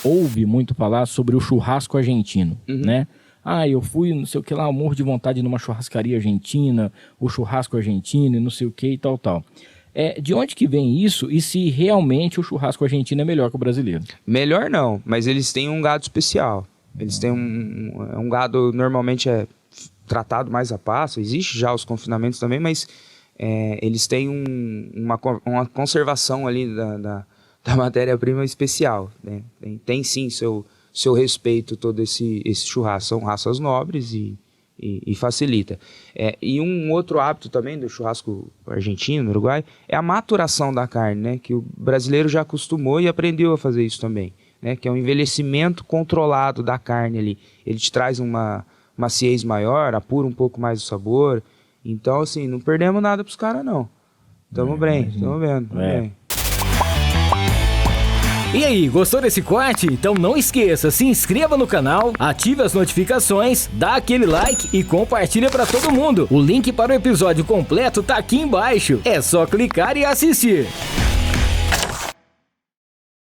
ouve muito falar sobre o churrasco argentino, né? Eu fui, não sei o que lá, morro de vontade numa churrascaria argentina, o churrasco argentino, não sei o que e tal. De onde que vem isso e se realmente o churrasco argentino é melhor que o brasileiro? Melhor não, mas eles têm um gado especial. Eles têm um gado, normalmente é tratado mais a pasto, existe já os confinamentos também, mas eles têm uma conservação ali da matéria-prima especial, né? Tem sim seu respeito todo esse churrasco, são raças nobres e facilita. E um outro hábito também do churrasco argentino, no Uruguai, é a maturação da carne, né? Que o brasileiro já acostumou e aprendeu a fazer isso também, né? Que é um envelhecimento controlado da carne ali. Ele te traz uma maciez maior, apura um pouco mais o sabor. Então, assim, não perdemos nada pros caras, não. Tamo bem, tamo vendo, tamo bem. E aí, gostou desse corte? Então não esqueça, se inscreva no canal, ative as notificações, dá aquele like e compartilha pra todo mundo. O link para o episódio completo tá aqui embaixo. É só clicar e assistir.